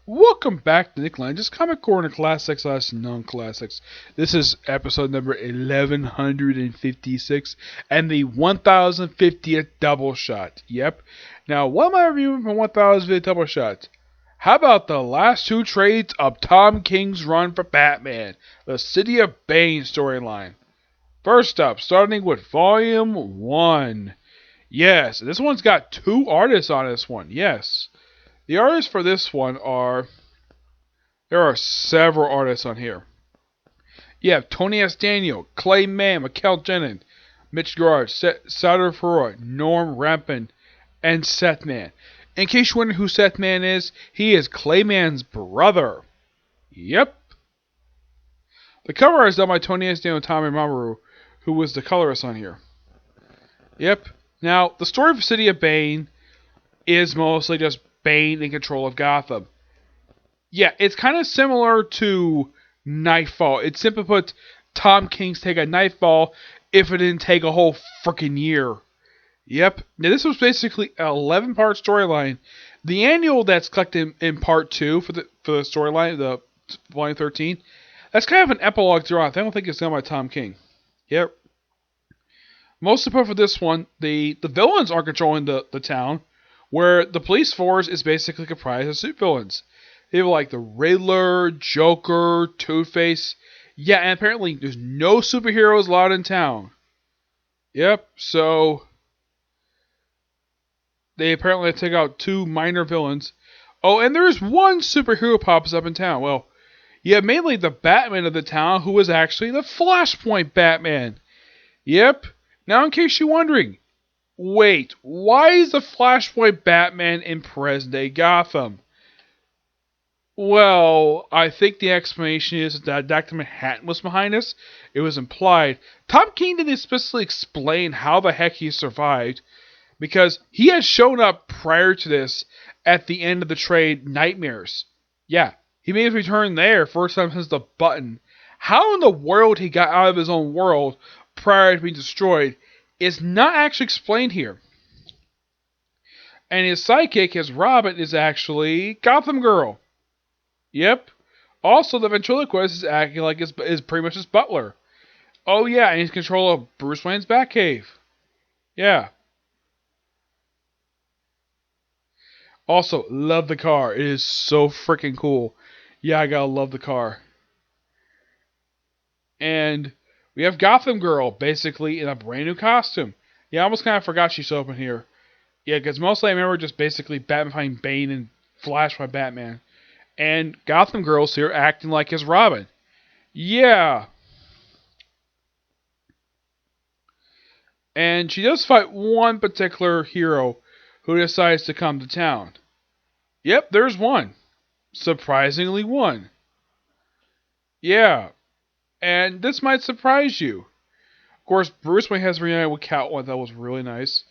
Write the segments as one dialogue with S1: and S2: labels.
S1: Welcome back to Nick Lenz, Comic Corner Classics / Non-Classics. This is episode number 1156 and the 1050th Doubleshot. Yep. Now, what am I reviewing for 1050th Doubleshot? How about the last two trades of Tom King's run for Batman, the City of Bane storyline? First up, starting with Volume 1. Yes, this one's got two artists on this one. Yes. The artists for this one are... There are several artists on here. You have Tony S. Daniel, Clay Mann, Mikel Janin, Mitch Garage, Sauter Ferrara, Norm Rampin, and Seth Mann. In case you're wondering who Seth Mann is, he is Clay Mann's brother. Yep. The cover art is done by Tony S. Daniel and Tommy Mamoru, who was the colorist on here. Yep. Now, the story of City of Bane is mostly just Bane in control of Gotham. Yeah, it's kind of similar to Nightfall. It's simply put, Tom King's take on Nightfall if it didn't take a whole freaking year. Yep. Now, this was basically an 11-part storyline. The annual that's collected in part 2 for the storyline, the volume 13, that's kind of an epilogue throughout. I don't think it's done by Tom King. Yep. Most important for this one, the villains are controlling the town, where the police force is basically comprised of supervillains. They have like the Riddler, Joker, Two-Face. Yeah, and apparently there's no superheroes allowed in town. Yep, so they apparently take out two minor villains. Oh, and there's one superhero pops up in town. Well, you have mainly the Batman of the town, who is actually the Flashpoint Batman. Yep. Now, in case you're wondering, wait, why is the Flashpoint Batman in present-day Gotham? Well, I think the explanation is that Dr. Manhattan was behind this. It was implied. Tom King didn't specifically explain how the heck he survived, because he had shown up prior to this at the end of the trade Nightmares. Yeah, he made his return there, first time since the Button. How in the world he got out of his own world prior to being destroyed is not actually explained here. And his sidekick, his Robin, is actually Gotham Girl. Yep. Also, the ventriloquist is acting like is pretty much his butler. Oh yeah, and he's in control of Bruce Wayne's Batcave. Yeah. Also, love the car. It is so freaking cool. Yeah, I gotta love the car. And we have Gotham Girl, basically in a brand new costume. Yeah, I almost kind of forgot she showed up in here. Yeah, because mostly I remember just basically Batman fighting Bane and Flash by Batman. And Gotham Girl's here acting like his Robin. Yeah. And she does fight one particular hero who decides to come to town. Yep, there's one. Surprisingly one. Yeah. And this might surprise you. Of course, Bruce Wayne has reunited with Catwoman. That was really nice.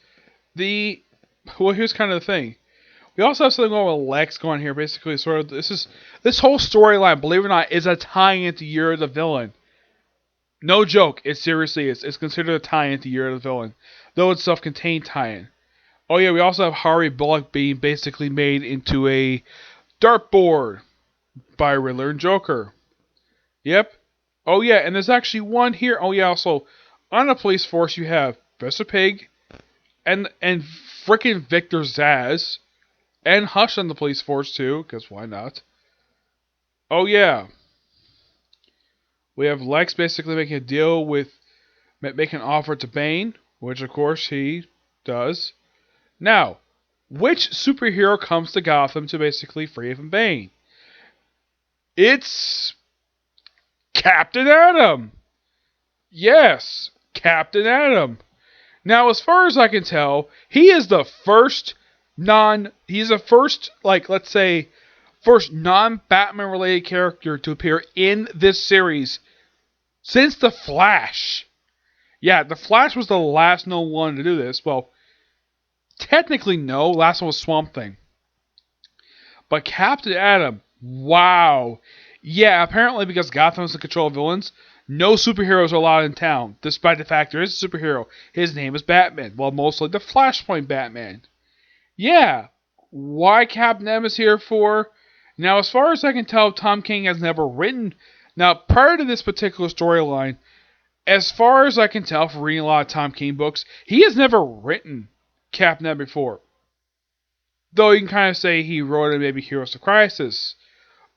S1: Well, here's kind of the thing. We also have something going with Lex going here. Basically, sort of this whole storyline, believe it or not, is a tie-in into Year of the Villain. No joke. It seriously is. It's considered a tie-in to Year of the Villain, though it's self-contained tie-in. Oh yeah, we also have Harvey Bullock being basically made into a dartboard by Riddler and Joker. Yep. Oh yeah, and there's actually one here. Oh yeah, also on the police force you have Professor Pig and frickin' Victor Zsasz. And Hush on the police force too, because why not? Oh yeah. We have Lex basically making a deal with, making an offer to Bane, which of course he does. Now, which superhero comes to Gotham to basically free from Bane? It's Captain Atom. Yes, Captain Atom. Now, as far as I can tell, he is the first first non-Batman related character to appear in this series since The Flash. Yeah, The Flash was the last known one to do this. Well, technically no, last one was Swamp Thing. But Captain Atom, wow. Yeah, apparently because Gotham is in control of villains, no superheroes are allowed in town, despite the fact there is a superhero. His name is Batman, well, mostly the Flashpoint Batman. Yeah, why Captain M is here for Now, as far as I can tell, Tom King has never written. Now, prior to this particular storyline, as far as I can tell from reading a lot of Tom King books, he has never written Capnet before. Though you can kind of say he wrote it maybe Heroes of Crisis.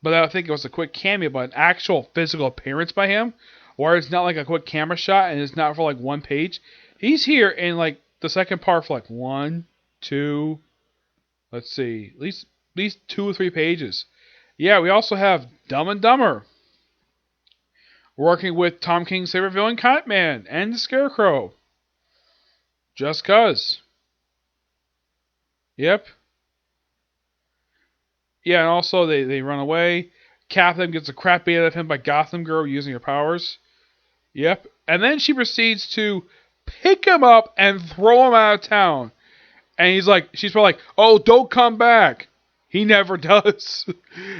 S1: But I think it was a quick cameo, but an actual physical appearance by him, where it's not like a quick camera shot and it's not for like one page. He's here in like the second part for like one, two, let's see, at least 2 or 3 pages. Yeah, we also have Dumb and Dumber, working with Tom King's favorite villain, Kite Man, and the Scarecrow. Just cause. Yep. Yeah, and also they run away. Catherine gets the crap beat out of him by Gotham Girl using her powers. Yep. And then she proceeds to pick him up and throw him out of town. And she's probably like, oh, don't come back. He never does.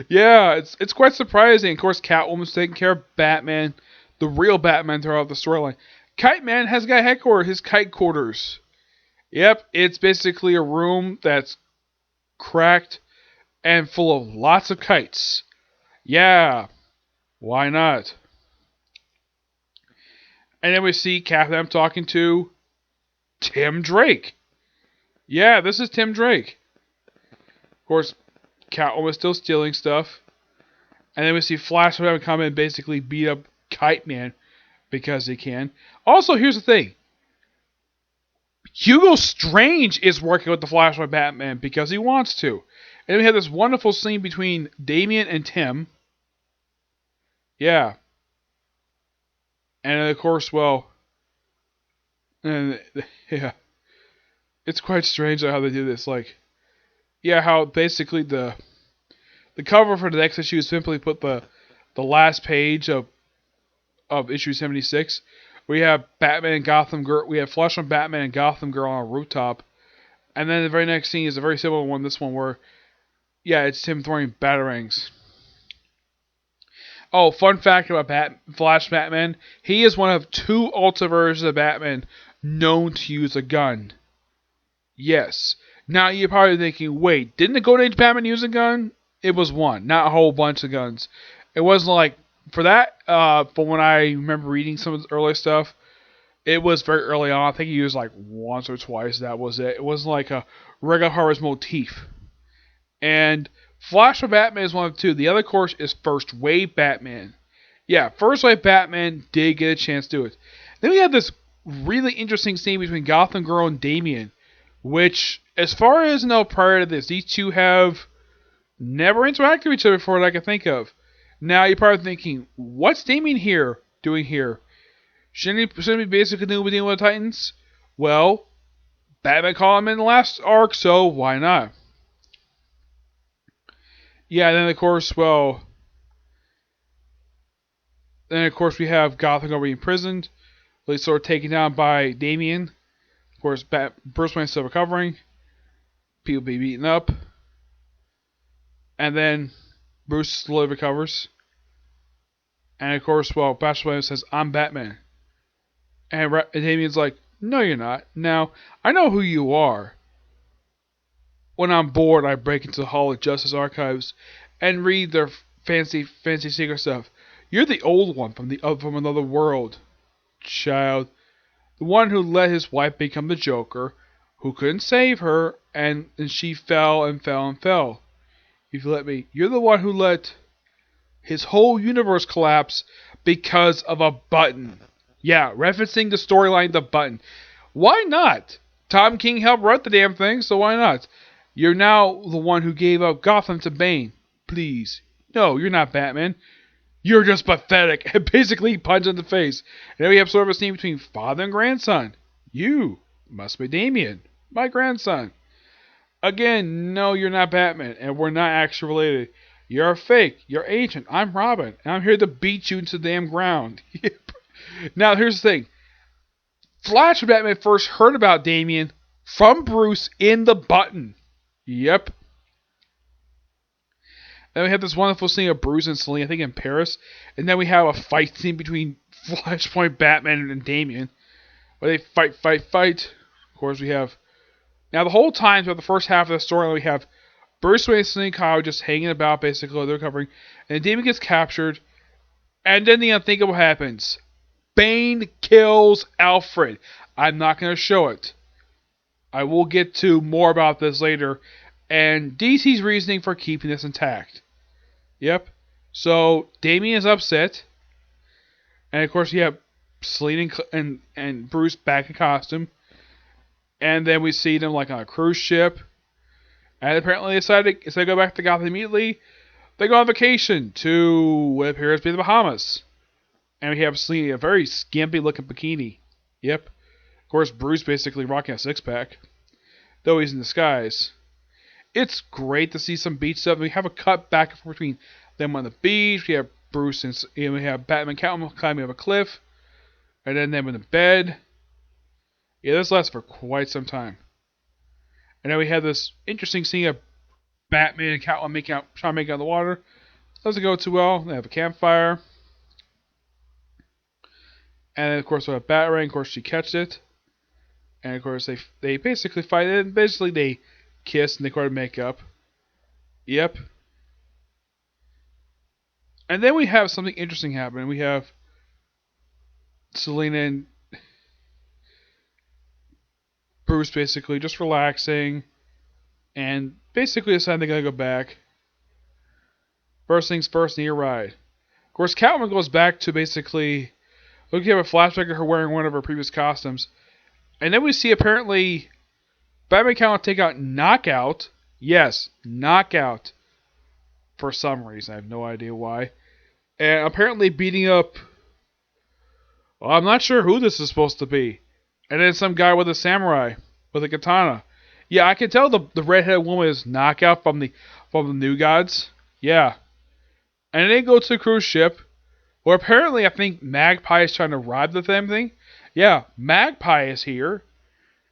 S1: Yeah, it's quite surprising. Of course, Catwoman's taking care of Batman, the real Batman throughout the storyline. Kite Man has got headquarters, his kite quarters. Yep, it's basically a room that's cracked and full of lots of kites. Yeah, why not? And then we see Catherine talking to Tim Drake. Yeah, this is Tim Drake. Of course, Catwoman's still stealing stuff. And then we see Flash come in and basically beat up Kite Man because he can. Also, here's the thing. Hugo Strange is working with the Flash by Batman because he wants to. And we have this wonderful scene between Damien and Tim. Yeah. And of course, yeah. It's quite strange how they do this. How basically the cover for the next issue is simply put the last page of issue 76. We have Batman and Gotham Girl. We have Flash on Batman and Gotham Girl on a rooftop. And then the very next scene is a very similar one. This one where, it's him throwing batarangs. Oh, fun fact about Flash Batman. He is one of 2 Ultra versions of Batman known to use a gun. Yes. Now you're probably thinking, wait, didn't the Golden Age Batman use a gun? It was one, not a whole bunch of guns. It wasn't like, for that, from when I remember reading some of his early stuff, it was very early on. I think he used like once or twice, that was it. It wasn't like a regular Horror's motif. And Flash for Batman is one of 2. The other course is First Wave Batman. Yeah, First Wave Batman did get a chance to do it. Then we have this really interesting scene between Gotham Girl and Damien, which, as far as I know prior to this, these 2 have never interacted with each other before that I can think of. Now you're probably thinking, what's Damien doing here? Shouldn't he basically dealing with the Titans? Well, Batman called him in the last arc, so why not? Yeah, and then of course, we have Gotham Girl being imprisoned. They sort of taken down by Damien. Of course, Bruce Wayne's still recovering. People be beaten up. And then Bruce slowly recovers. And of course, Batman says, I'm Batman. And Damien's like, no you're not. Now, I know who you are. When I'm bored, I break into the Hall of Justice archives and read their fancy secret stuff. You're the old one from another world, child. The one who let his wife become the Joker, who couldn't save her, and she fell and fell and fell. If you let me, you're the one who let his whole universe collapse because of a button. Yeah, referencing the storyline, The Button. Why not? Tom King helped write the damn thing, so why not? You're now the one who gave up Gotham to Bane. Please. No, you're not Batman. You're just pathetic. And basically punched in the face. And then we have sort of a scene between father and grandson. You must be Damien, my grandson. Again, no, you're not Batman, and we're not actually related. You're a fake. You're Agent. I'm Robin, and I'm here to beat you into the damn ground. Now, here's the thing. Flash and Batman first heard about Damien from Bruce in The Button. Yep. Then we have this wonderful scene of Bruce and Selina, I think in Paris. And then we have a fight scene between Flashpoint Batman and Damien. Where they fight. Of course, we have... Now, the whole time, throughout the first half of the story, we have Bruce Wayne and Kyle just hanging about, basically, they're recovering, and Damien gets captured, and then the unthinkable happens. Bane kills Alfred. I'm not going to show it. I will get to more about this later, and DC's reasoning for keeping this intact. Yep. So, Damien is upset, and of course you have Selina and Bruce back in costume, and then we see them like on a cruise ship, and apparently they decided to go back to Gotham immediately. They go on vacation to what appears to be the Bahamas. And we have Selina, a very skimpy looking bikini. Yep. Of course, Bruce basically rocking a six pack, though he's in disguise. It's great to see some beach stuff. We have a cut back and forth between them on the beach. We have Bruce and we have Batman Catwoman climbing up a cliff. And then them in the bed. Yeah, this lasts for quite some time. And then we have this interesting scene of Batman and Catwoman trying to make out of the water. Doesn't go too well. They have a campfire. And then, of course, we have Batarang. Of course, she catches it. And, of course, they basically fight it. And basically, they kiss and they try to make up. Yep. And then we have something interesting happen. We have Selina and Bruce basically just relaxing. And basically deciding they're going to go back. First things first, need a ride. Of course, Catwoman goes back to basically... looking at a flashback of her wearing one of her previous costumes. And then we see apparently Batman Catwoman take out Knockout. Yes, Knockout. For some reason. I have no idea why. And apparently beating up... well, I'm not sure who this is supposed to be. And then some guy with a samurai. With a katana. Yeah, I can tell the redheaded woman is Knockout from the New Gods. Yeah. And then they go to the cruise ship. Well, apparently, I think Magpie is trying to rob the damn thing. Yeah, Magpie is here.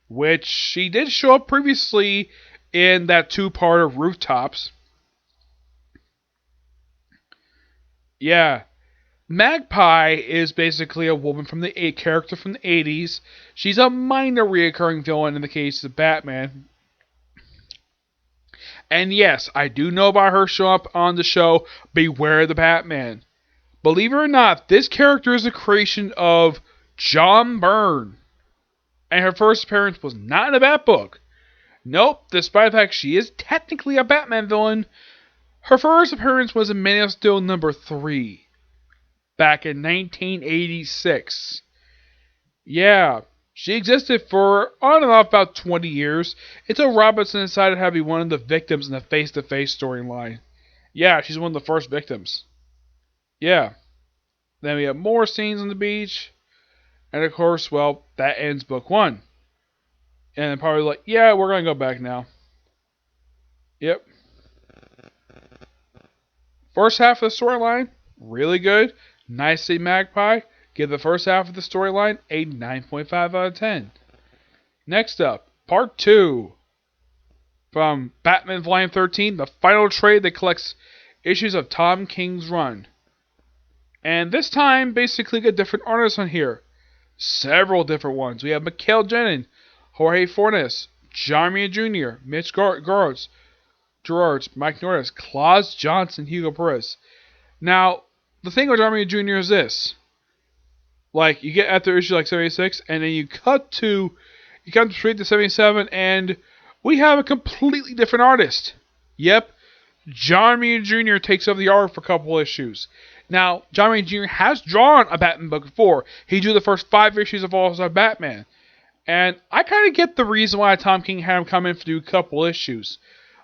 S1: Which she did show up previously in that two-part of Rooftops. Yeah. Magpie is basically a woman from a character from the 80s. She's a minor reoccurring villain in the case of Batman. And yes, I do know about her showing up on the show Beware the Batman. Believe it or not, this character is a creation of John Byrne. And her first appearance was not in a Bat book. Nope, despite the fact she is technically a Batman villain, her first appearance was in Man of Steel number 3. Back in 1986. Yeah, she existed for on and off about 20 years until Robinson decided to be one of the victims in the face-to-face storyline. Yeah, she's one of the first victims. Yeah. Then we have more scenes on the beach. And of course, well, that ends book 1. And then probably like, yeah, we're going to go back now. Yep. First half of the storyline, really good. Nicely Magpie. Give the first half of the storyline a 9.5 out of 10. Next up, part 2. From Batman Volume 13, the final trade that collects issues of Tom King's run. And this time, basically get different artists on here. Several different ones. We have Mikael Jenin, Jorge Fornes, Damien Jr., Mitch Gerards, Mike Norris, Klaus Johnson, Hugo Perez. Now, the thing with Damien Jr. is this. Like, you get after issue like 76, and then you come straight to 77, and we have a completely different artist. Yep. Damien Jr. takes over the art for a couple issues. Now, Damien Jr. has drawn a Batman book before. He drew the first 5 issues of All-Star Batman. And I kind of get the reason why Tom King had him come in to do a couple issues.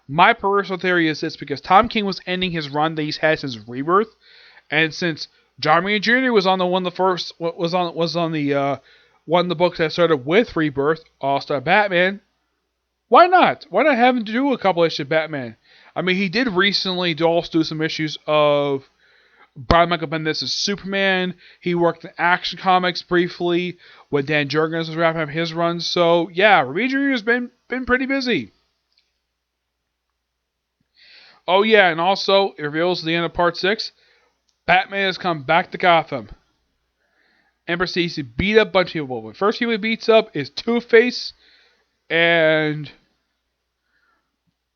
S1: My personal theory is this, because Tom King was ending his run that he's had since Rebirth. And since Damien Jr. was on the one of the first was on the one of the books that started with Rebirth, All-Star Batman, why not? Why not have him do a couple issues of Batman? I mean, he did recently do some issues of Brian Michael Bendis' Superman. He worked in Action Comics briefly when Dan Jurgens was wrapping up his run. So yeah, Damien Jr. has been pretty busy. Oh yeah, and also it reveals at the end of part 6. Batman has come back to Gotham and proceeds to beat up a bunch of people. The first people he beats up is Two-Face and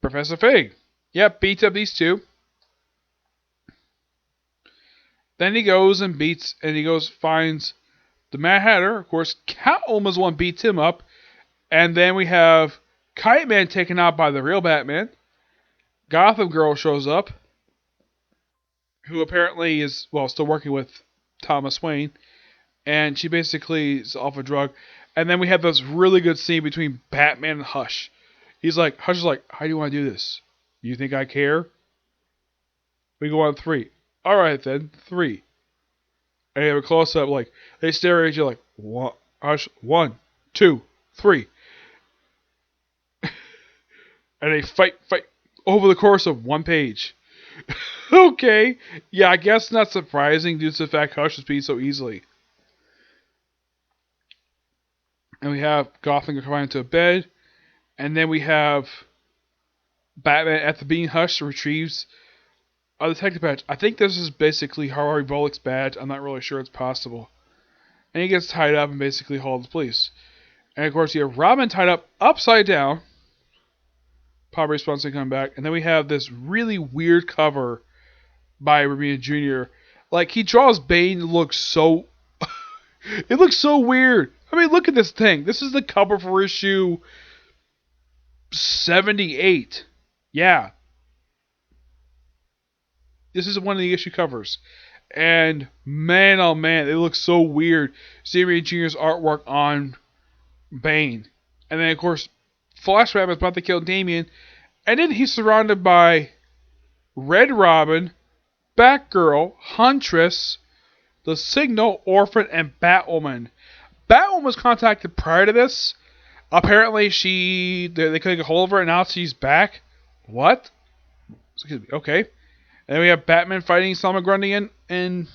S1: Professor Fig. Yep, beats up these two. Then he goes and finds the Mad Hatter. Of course, Catwoman's one beats him up. And then we have Kite Man taken out by the real Batman. Gotham Girl shows up, who apparently is, well, still working with Thomas Wayne. And she basically is off a drug. And then we have this really good scene between Batman and Hush. Hush is like, how do you want to do this? You think I care? We go on 3. Alright then, 3. And they have a close up, like, they stare at you like, Hush, 1, 2, 3. And they fight over the course of 1 page. Okay. Yeah, I guess not surprising due to the fact Hush is beat so easily. And we have Gotham confined to a bed. And then we have Batman, after being Hush, retrieves a detective badge. I think this is basically Harvey Bullock's badge. I'm not really sure it's possible. And he gets tied up and basically hauled to police. And of course, you have Robin tied up upside down. Poverty response to come back. And then we have this really weird cover by Romita Jr. Like, he draws Bane look so... it looks so weird. I mean, look at this thing. This is the cover for issue 78. Yeah. This is one of the issue covers. And man, oh man, it looks so weird. Romita Jr.'s artwork on Bane. And then, of course, Flash Batman's about to kill Damien. And then he's surrounded by Red Robin, Batgirl, Huntress, The Signal, Orphan, and Batwoman. Batwoman was contacted prior to this. Apparently, they couldn't get hold of her, and now she's back. What? Excuse me. Okay. And then we have Batman fighting Selma Grundy and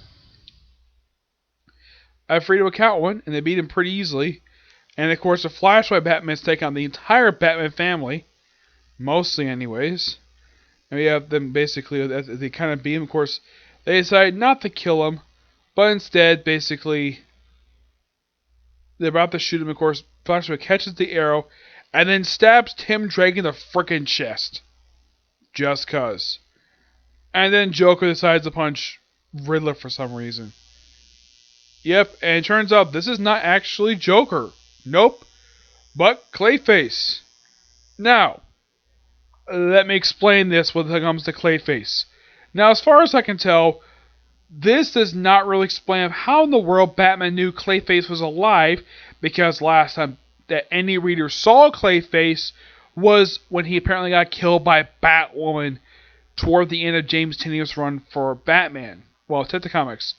S1: Alfred with Catwoman, and they beat him pretty easily. And of course, the Flashlight Batman's take on the entire Batman family, mostly, anyways. And we have them basically, they kind of beat him. Of course, they decide not to kill him, but instead, basically, they're about to shoot him. Of course, Flashlight catches the arrow and then stabs Tim Drake in the frickin' chest, just cause. And then Joker decides to punch Riddler for some reason. Yep, and it turns out this is not actually Joker. Nope, but Clayface. Now, let me explain this when it comes to Clayface. Now, as far as I can tell, this does not really explain how in the world Batman knew Clayface was alive, because last time that any reader saw Clayface was when he apparently got killed by Batwoman toward the end of James Tynion's run for Batman. Well, Detective Comics.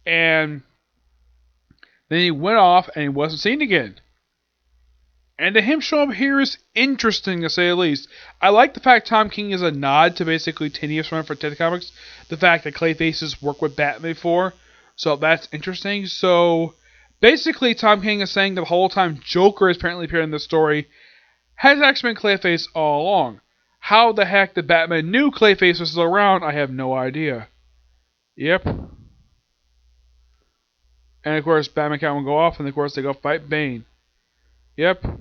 S1: And then he went off and he wasn't seen again. And to him showing up here is interesting, to say the least. I like the fact Tom King is a nod to basically Tynion's run for Detective Comics. The fact that Clayface has worked with Batman before. So that's interesting. So basically Tom King is saying that the whole time Joker has apparently appeared in this story has actually been Clayface all along. How the heck the Batman knew Clayface was still around, I have no idea. Yep. And of course, Batman and Catwoman go off, and of course they go fight Bane. Yep. And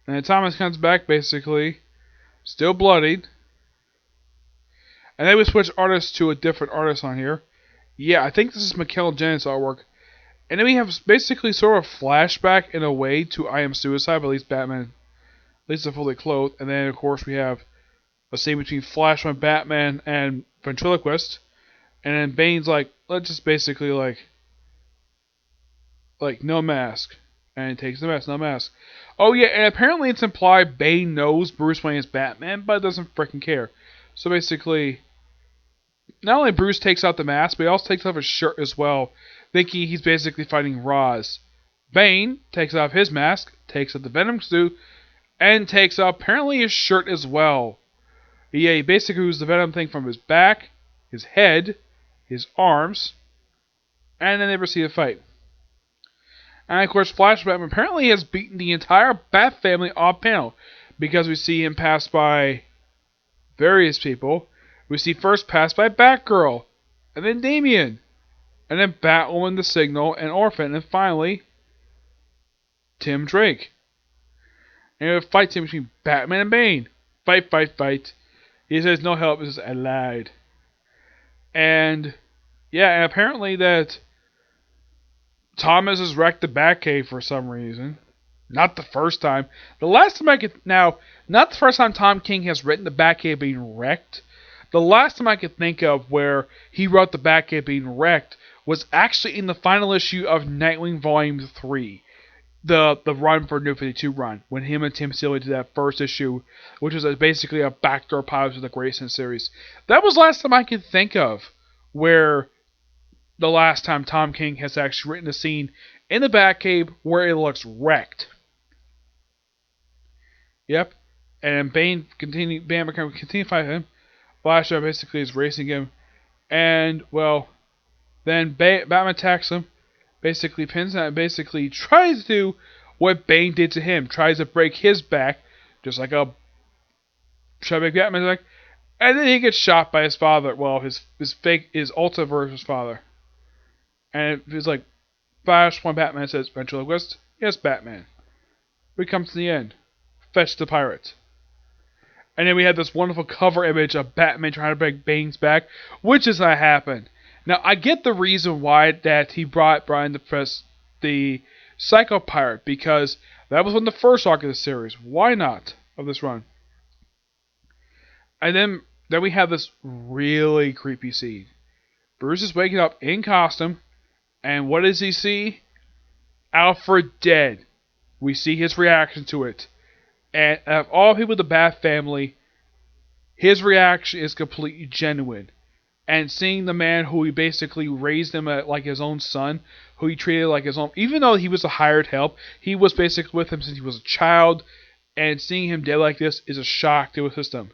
S1: then Thomas comes back, basically, still bloodied. And then we switch artists to a different artist on here. Yeah, I think this is McKellen Jennings' artwork. And then we have basically sort of a flashback in a way to I Am Suicide, but at least Batman, at least they're fully clothed. And then, of course, we have a scene between Flashpoint, Batman, and Ventriloquist. And then Bane's like, let's just basically, like, no mask. And he takes the mask, no mask. Oh, yeah, and apparently it's implied Bane knows Bruce Wayne is Batman, but doesn't freaking care. So basically, not only Bruce takes out the mask, but he also takes off his shirt as well, thinking he's basically fighting Roz. Bane takes off his mask, takes off the Venom suit, and takes off apparently his shirt as well. Yeah, he basically removes the Venom thing from his back, his head, his arms, and then they proceed to fight. And of course, Flash Batman apparently has beaten the entire Bat family off panel, because we see him pass by various people. We see first pass by Batgirl, and then Damien, and then Batwoman, The Signal, and Orphan, and finally Tim Drake. And we have a fight scene between Batman and Bane. Fight, fight, fight. He says no help. He says I lied. And yeah, and apparently that Thomas has wrecked the Batcave for some reason. Not the first time. The last time I could now, not the first time Tom King has written the Batcave being wrecked. The last time I could think of where he wrote the Batcave being wrecked was actually in the final issue of Nightwing Volume 3. The run for New 52 run, when him and Tim Seeley did that first issue, which was basically a backdoor pilot of the Grayson series. That was the last time I could think of where the last time Tom King has actually written a scene in the Batcave where it looks wrecked. Yep. And Bane continue to fight him. Flashback basically is racing him. And, well, then Batman attacks him. Basically pins him and basically tries to do what Bane did to him. Tries to break his back. Just like a... Try to break Batman's back. And then he gets shot by his father. Well, his Ulta versus father. And he's like, Flashpoint Batman says, ventriloquist, yes, Batman. We come to the end. Fetch the pirate. And then we had this wonderful cover image of Batman trying to break Bane's back, which does not happen. Now, I get the reason why that he brought Brian the press the Psycho Pirate, because that was one of the first arc of the series. Why not? Of this run. And then we have this really creepy scene. Bruce is waking up in costume, and what does he see? Alfred dead. We see his reaction to it. And of all people in the Bat family, his reaction is completely genuine. And seeing the man who he basically raised him like his own son, who he treated like his own, even though he was a hired help, he was basically with him since he was a child, and seeing him dead like this is a shock to his system.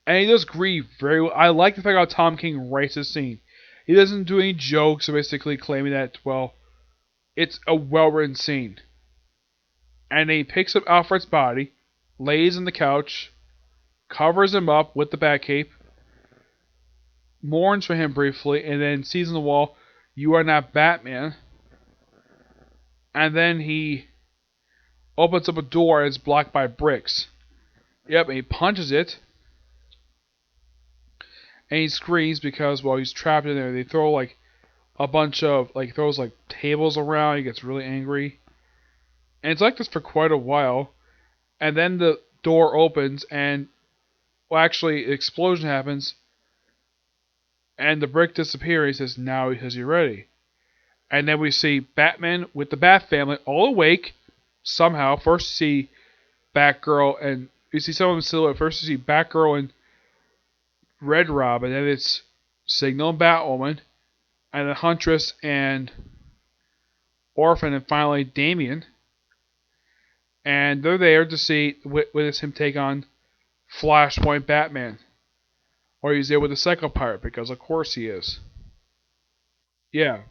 S1: And he does grieve very well. I like the fact how Tom King writes this scene. He doesn't do any jokes or basically claiming that, well, it's a well-written scene. And he picks up Alfred's body, lays on the couch, covers him up with the Batcape, mourns for him briefly, and then sees on the wall, "You are not Batman." And then he opens up a door and it's blocked by bricks. Yep, and he punches it. And he screams because, well, he's trapped in there. They throw like a bunch of, like, throws like tables around. He gets really angry. And it's like this for quite a while. And then the door opens and, well, actually, an explosion happens. And the brick disappears. He says, now he says, you're ready. And then we see Batman with the Bat family all awake. Somehow. First you see Batgirl and, you see some of them silhouette. First you see Batgirl and Red Robin, and then it's Signal and Batwoman, and the Huntress and Orphan, and finally Damien. And they're there to see witness him take on Flashpoint Batman. Or he's there with the Psycho Pirate, because of course he is. Yeah.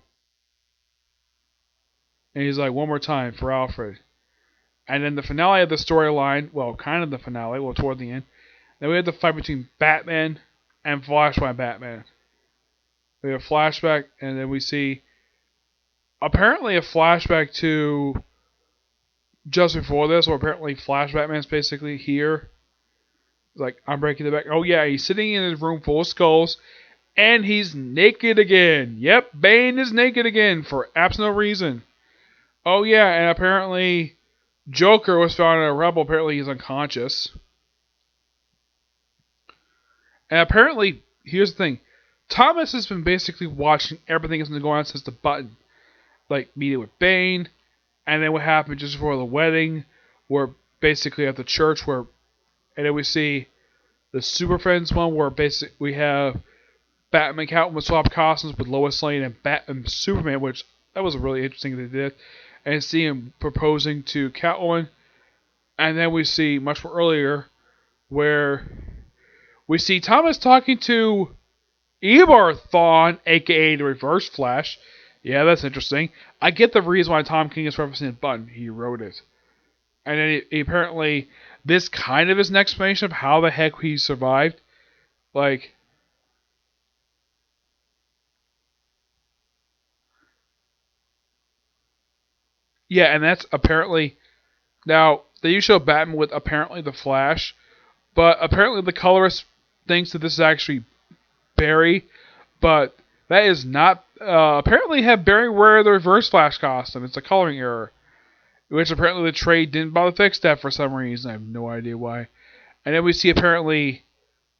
S1: And he's like, one more time for Alfred. And then the finale of the storyline, well, kind of the finale, well, toward the end, then we have the fight between Batman and Flashpoint Batman. We have a flashback, and then we see apparently a flashback to just before this, or apparently Flash Batman's basically here. Like, I'm breaking the back. Oh yeah, he's sitting in his room full of skulls, and he's naked again. Yep, Bane is naked again for absolute no reason. Oh yeah, and apparently Joker was found in a rubble. Apparently he's unconscious. And apparently, here's the thing. Thomas has been basically watching everything that's been going on since the button. Like, meeting with Bane, and then what happened just before the wedding, where basically at the church, where, and then we see the Super Friends one, where basically we have Batman, Catwoman swap costumes with Lois Lane and and Superman, which, that was a really interesting thing they did. And see him proposing to Catwoman. And then we see, much more earlier, where we see Thomas talking to Eberthon, aka the Reverse Flash. Yeah, that's interesting. I get the reason why Tom King is referencing the button. He wrote it. And then apparently, this kind of is an explanation of how the heck he survived. Like, yeah, and that's apparently, now, they used to show Batman with apparently the Flash, but apparently the colorist thinks that this is actually Barry, but that is not. Apparently, have Barry wear the Reverse Flash costume. It's a coloring error, which apparently the trade didn't bother to fix that for some reason. I have no idea why. And then we see apparently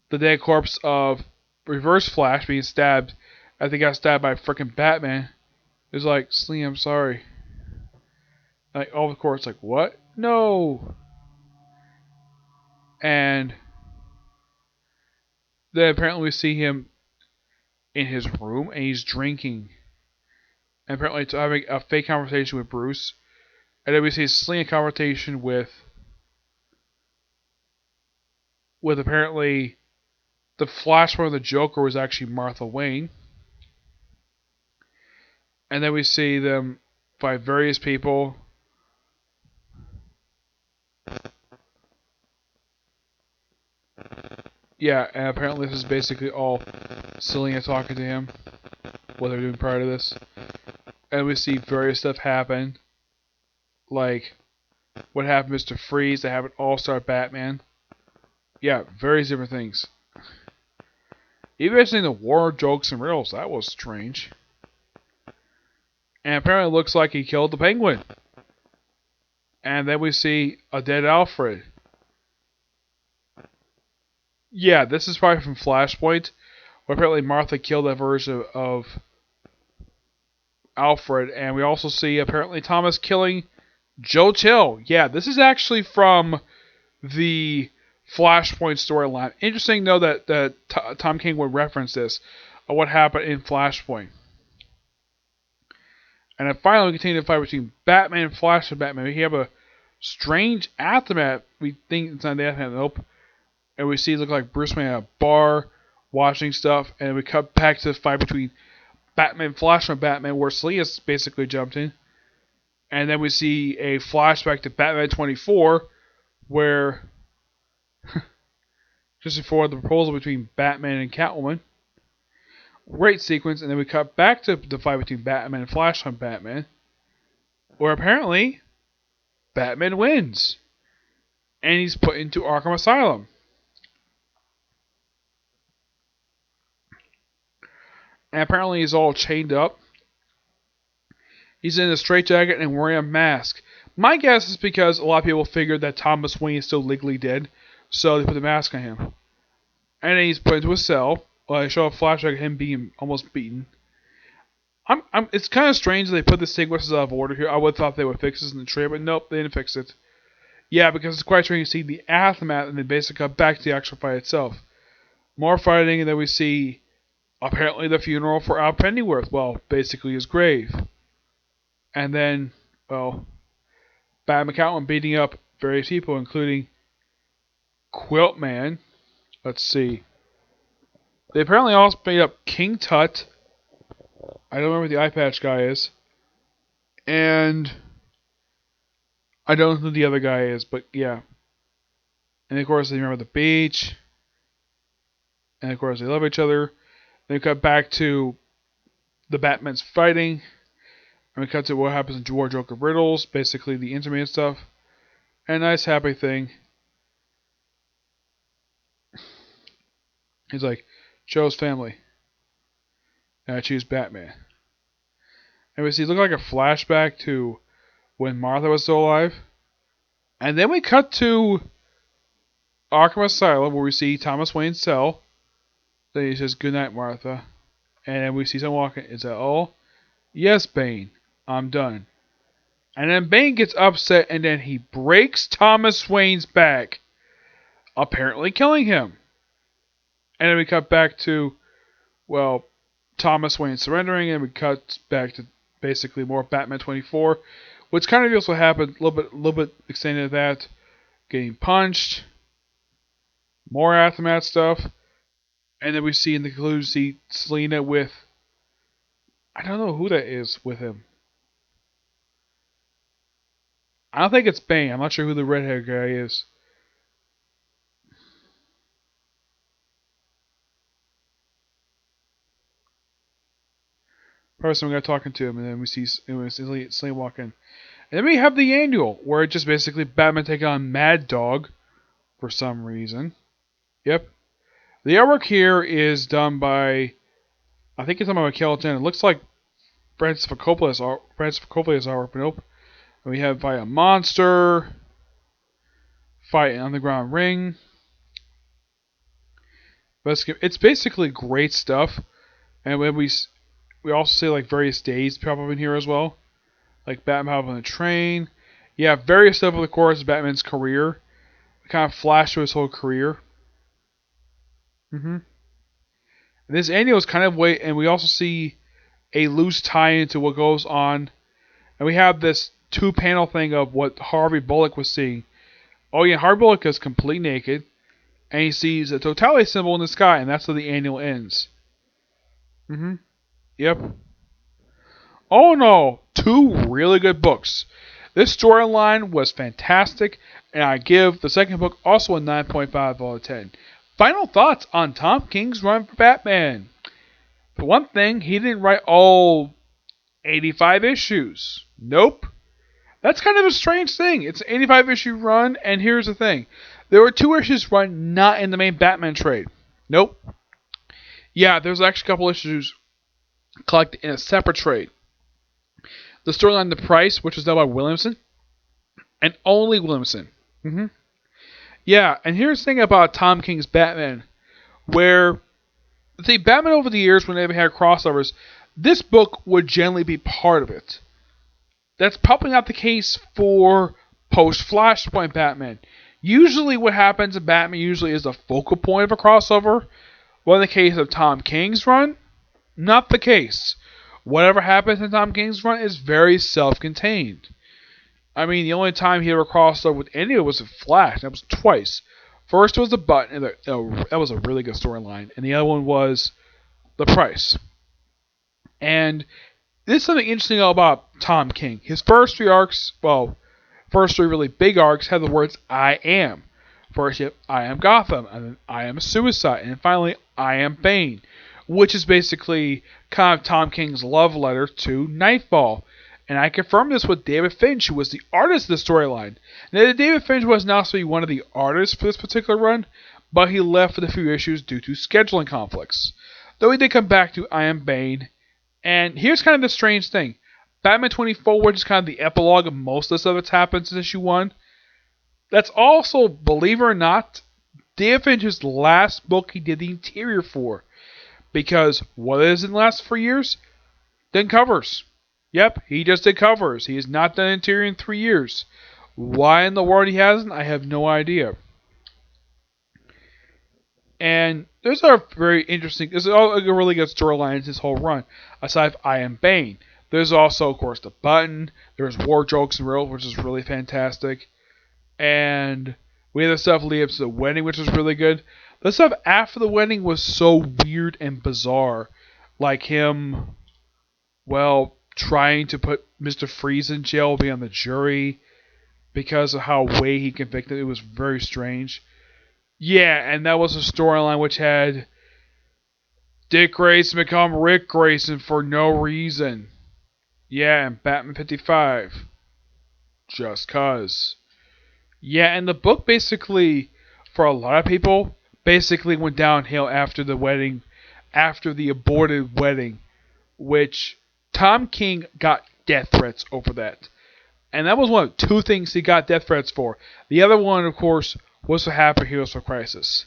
S1: the dead corpse of Reverse Flash being stabbed. I think got stabbed by freaking Batman. It's like, Slee, I'm sorry. Like, all the court's like, what? No. And then apparently we see him in his room and he's drinking. And apparently it's having a fake conversation with Bruce. And then we see Slee in conversation with apparently the Flashpoint of the Joker was actually Martha Wayne. And then we see them fight various people. Yeah, and apparently this is basically all Selena talking to him, what they're doing prior to this. And we see various stuff happen, like what happened to Mr. Freeze, they have an all-star Batman. Yeah, various different things. Even mentioning the war jokes and riddles, that was strange. And apparently it looks like he killed the Penguin. And then we see a dead Alfred. Yeah, this is probably from Flashpoint, where apparently Martha killed that version of Alfred. And we also see apparently Thomas killing Joe Chill. Yeah, this is actually from the Flashpoint storyline. Interesting though that Tom King would reference this, what happened in Flashpoint. And then finally we continue to fight between Batman and Flash and Batman. We have a strange aftermath. We think it's not the aftermath, nope. And we see it look like Bruce Wayne at a bar watching stuff, and we cut back to the fight between Batman, Flash, and Batman, where Selena's basically jumped in. And then we see a flashback to Batman 24, where just before the proposal between Batman and Catwoman. Great sequence, and then we cut back to the fight between Batman and Flash on Batman, where apparently Batman wins. And he's put into Arkham Asylum. And apparently he's all chained up. He's in a straitjacket and wearing a mask. My guess is because a lot of people figured that Thomas Wayne is still legally dead, so they put the mask on him. And then he's put into a cell. They show a flashback of him being almost beaten. It's kind of strange that they put the sequences out of order here. I would have thought they would fix this in the trailer, but nope, they didn't fix it. Yeah, because it's quite strange to see the aftermath and then basically cut back to the actual fight itself. More fighting, and then we see apparently the funeral for Al Pennyworth. Well, basically his grave. And then, well, Batman and Catwoman beating up various people, including Quiltman. Let's see. They apparently also beat up King Tut. I don't remember who the eye patch guy is. And I don't know who the other guy is, but yeah. And of course they remember the beach. And of course they love each other. Then we cut back to the Batman's fighting. And we cut to what happens in War Joker Riddles. Basically the intermediate stuff. And a nice happy thing. He's like, chose family. And I choose Batman. And we see it look like a flashback to when Martha was still alive. And then we cut to Arkham Asylum where we see Thomas Wayne's cell. Then he says, "Good night, Martha." And then we see someone walking. Is that all? Yes, Bane. I'm done. And then Bane gets upset and then he breaks Thomas Wayne's back. Apparently killing him. And then we cut back to, well, Thomas Wayne surrendering, and we cut back to basically more Batman 24, which kind of also happened a little bit extended to that, getting punched, more aftermath stuff, and then we see in the conclusion see Selena with, I don't know who that is with him. I don't think it's Bane. I'm not sure who the red-haired guy is. Probably some guy talking to him, and then we see Selena walk in. And then we have the annual, where it's just basically Batman taking on Mad Dog for some reason. Yep. The artwork here is done by, I think it's done by Michael Jen. It looks like Francis Ford Coppola's artwork, but nope. And we have Fight a Monster, Fight an Underground Ring. It's basically great stuff. And when we also see like various days pop up in here as well. Like Batman Hop on the Train. Yeah, various stuff over the course of Batman's career. We kind of flash through his whole career. And this annual is kind of way, and we also see a loose tie into what goes on. And we have this 2-panel thing of what Harvey Bullock was seeing. Oh yeah, Harvey Bullock is completely naked. And he sees a totality symbol in the sky, and that's how the annual ends. Yep. Oh no, 2 really good books. This storyline was fantastic, and I give the second book also a 9.5 out of 10. Final thoughts on Tom King's run for Batman. For one thing, he didn't write all 85 issues. Nope. That's kind of a strange thing. It's an 85 issue run, and here's the thing. There were 2 issues run not in the main Batman trade. Nope. Yeah, there's actually a couple issues collected in a separate trade. The storyline The Price, which was done by Williamson, and only Williamson. Yeah, and here's the thing about Tom King's Batman, where the Batman over the years, when they had crossovers, this book would generally be part of it. That's probably not the case for post-Flashpoint Batman. Usually what happens in Batman usually is the focal point of a crossover. Well, in the case of Tom King's run, not the case. Whatever happens in Tom King's run is very self-contained. I mean, the only time he ever crossed over with anyone was with Flash. That was twice. First was The Button, and that was a really good storyline. And the other one was The Price. And this is something interesting about Tom King. His first 3 arcs, first 3 really big arcs have the words I am. First, you have I am Gotham, and then I am a suicide, and then finally I am Bane, which is basically kind of Tom King's love letter to Nightfall. And I confirmed this with David Finch, who was the artist of the storyline. Now, David Finch was not supposed to be one of the artists for this particular run, but he left with a few issues due to scheduling conflicts. Though he did come back to I Am Bane. And here's kind of the strange thing. Batman 24, which is kind of the epilogue of most of the stuff that's happened since issue 1, that's also, believe it or not, David Finch's last book he did the interior for. Because what is in the last 3 years? Done covers. Yep, he just did covers. He has not done interior in 3 years. Why in the world he hasn't, I have no idea. And there's a very interesting, there's a really good storyline in this whole run, aside from I Am Bane. There's also, of course, The Button. There's War Jokes and Reels, which is really fantastic. And we had the stuff leading up to the wedding, which was really good. The stuff after the wedding was so weird and bizarre. Like him, trying to put Mr. Freeze in jail, be on the jury, because of how way he convicted. It was very strange. Yeah, and that was a storyline which had Dick Grayson become Rick Grayson for no reason. Yeah, and Batman 55. Just cause. Yeah, and the book basically, for a lot of people, basically went downhill after the wedding, after the aborted wedding, which Tom King got death threats over that. And that was one of 2 things he got death threats for. The other one, of course, was for Happy Heroes for Crisis.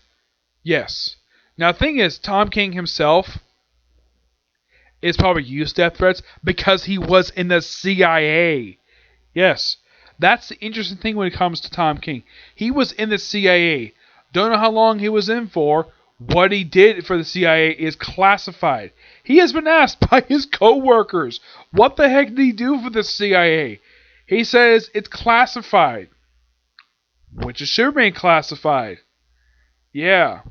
S1: Yes. Now, the thing is, Tom King himself is probably used to death threats because he was in the CIA. Yes. That's the interesting thing when it comes to Tom King. He was in the CIA. Don't know how long he was in for. What he did for the CIA is classified. He has been asked by his co-workers, what the heck did he do for the CIA? He says it's classified. Which it should remain classified. Yeah.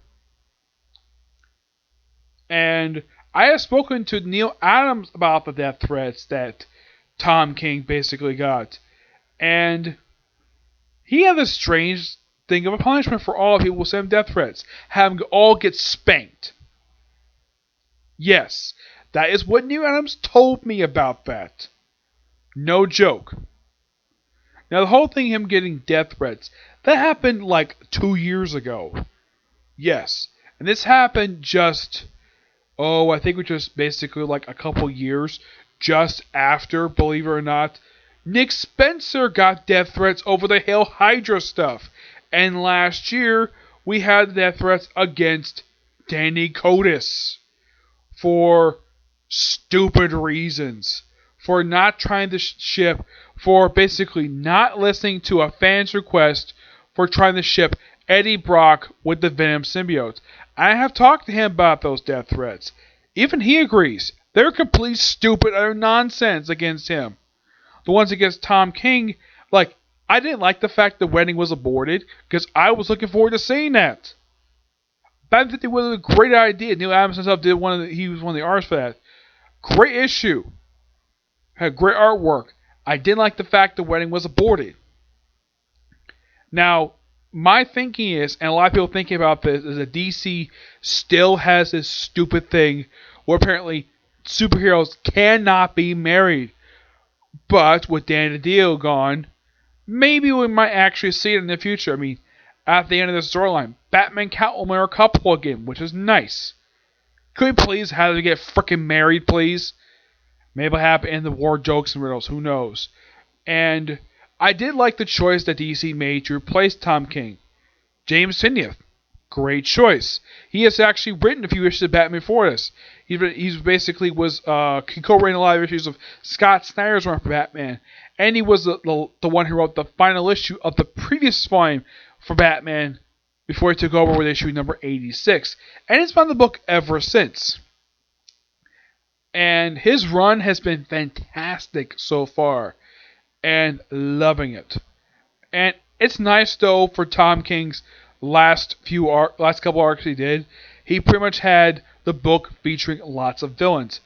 S1: And I have spoken to Neil Adams about the death threats that Tom King basically got. And he had this strange thing of a punishment for all people who send him death threats. Have them all get spanked. Yes, that is what Neil Adams told me about that. No joke. Now the whole thing, him getting death threats, that happened like 2 years ago. Yes. And this happened just, I think it was just basically like a couple years just after, believe it or not, Nick Spencer got death threats over the Hail Hydra stuff. And last year, we had death threats against Danny Cotis for stupid reasons. For not trying to ship, for basically not listening to a fan's request for trying to ship Eddie Brock with the Venom symbiote. I have talked to him about those death threats. Even he agrees. They're complete stupid utter nonsense against him. The ones against Tom King, like, I didn't like the fact the wedding was aborted, because I was looking forward to seeing that. Batman 50 was a great idea. Neil Adams himself he was one of the artists for that. Great issue. Had great artwork. I didn't like the fact the wedding was aborted. Now, my thinking is, and a lot of people thinking about this, is that DC still has this stupid thing where apparently superheroes cannot be married. But with Dan DiDio gone, maybe we might actually see it in the future. I mean, at the end of the storyline, Batman Catwoman are a couple again, which is nice. Could we please have them get frickin' married, please? Maybe it'll happen in the war jokes and riddles, who knows. And I did like the choice that DC made to replace Tom King. James Tynion, great choice. He has actually written a few issues of Batman for us. He basically was co-writing a lot of issues of Scott Snyder's run for Batman. And he was the one who wrote the final issue of the previous spine for Batman before he took over with issue number 86. And it's been the book ever since. And his run has been fantastic so far. And loving it. And it's nice though for Tom King's last couple arcs he did. He pretty much had the book featuring lots of villains.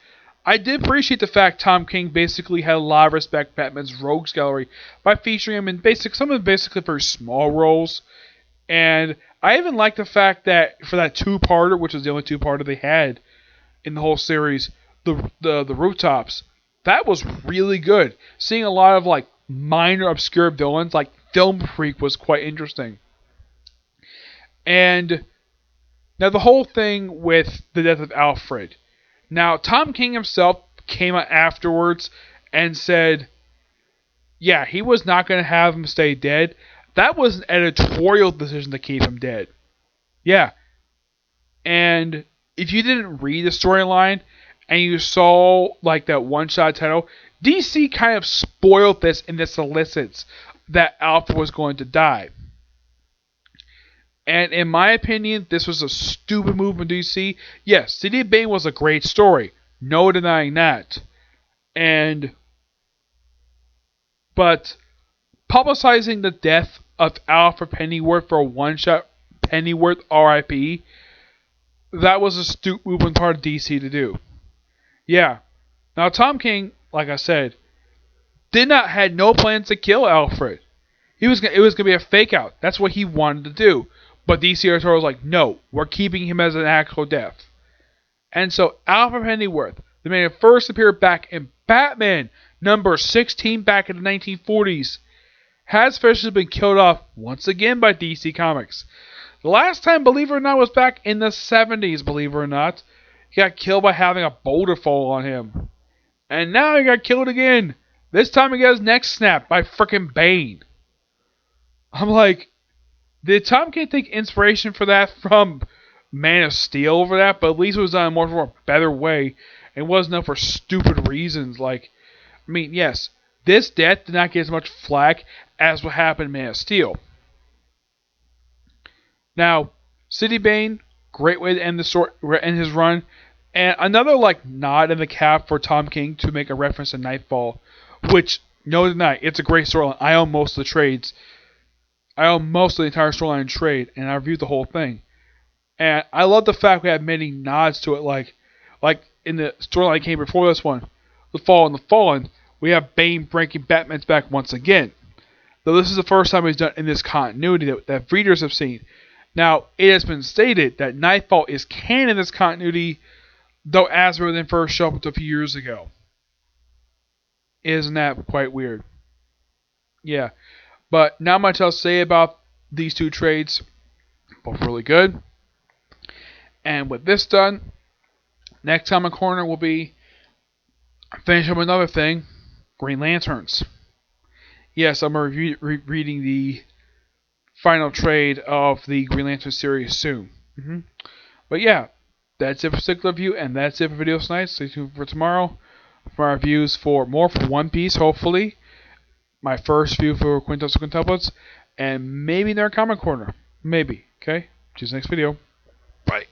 S1: I did appreciate the fact Tom King basically had a lot of respect for Batman's rogues gallery by featuring him in some of them basically very small roles. And I even like the fact that for that two-parter, which is the only two-parter they had in the whole series, the rooftops, that was really good. Seeing a lot of like minor obscure villains, like Film Freak, was quite interesting. And now the whole thing with the death of Alfred. Now Tom King himself came out afterwards and said, yeah, he was not going to have him stay dead. That was an editorial decision to keep him dead. Yeah. And if you didn't read the storyline and you saw like that one-shot title, DC kind of spoiled this in the solicits that Alfred was going to die. And in my opinion, this was a stupid move from DC. Yes, City of Bane was a great story. No denying that. But publicizing the death of Alfred Pennyworth for a one-shot Pennyworth RIP, that was a stupid move on part of DC to do. Yeah. Now Tom King, like I said, had no plans to kill Alfred. It was going to be a fake out. That's what he wanted to do. But DC editorial was like, no, we're keeping him as an actual death. And so Alfred Pennyworth, the man who first appeared back in Batman number 16 back in the 1940s, has officially been killed off once again by DC Comics. The last time, believe it or not, was back in the 70s, believe it or not. He got killed by having a boulder fall on him. And now he got killed again. This time he got his neck snapped by frickin' Bane. I'm like, did Tom King take inspiration for that from Man of Steel over that? But at least it was done in a more better way. And wasn't done for stupid reasons. Like, I mean, yes, this death did not get as much flack as what happened in Man of Steel. Now, City Bane, great way to end his run. And another like nod in the cap for Tom King to make a reference to Nightfall, which, no deny, it's a great storyline. I own most of the trades. I own most of the entire storyline trade, and I reviewed the whole thing. And I love the fact we have many nods to it, like in the storyline that came before this one, The Fall and the Fallen, we have Bane breaking Batman's back once again. Though this is the first time he's done in this continuity that readers have seen. Now, it has been stated that Nightfall is canon in this continuity, though Asbury then first showed up a few years ago. Isn't that quite weird? Yeah. But not much else to say about these two trades. Both really good. And with this done, next time in corner will be finish up another thing, Green Lanterns. Yes, I'm reading the final trade of the Green Lantern series soon. But yeah, that's it for Stick Review, and that's it for video tonight. Stay tuned for tomorrow for our reviews for more for One Piece, hopefully. My first view for Quintuplets and Quintuplets, and maybe their Comic Corner. Maybe. Okay? See you next video. Bye.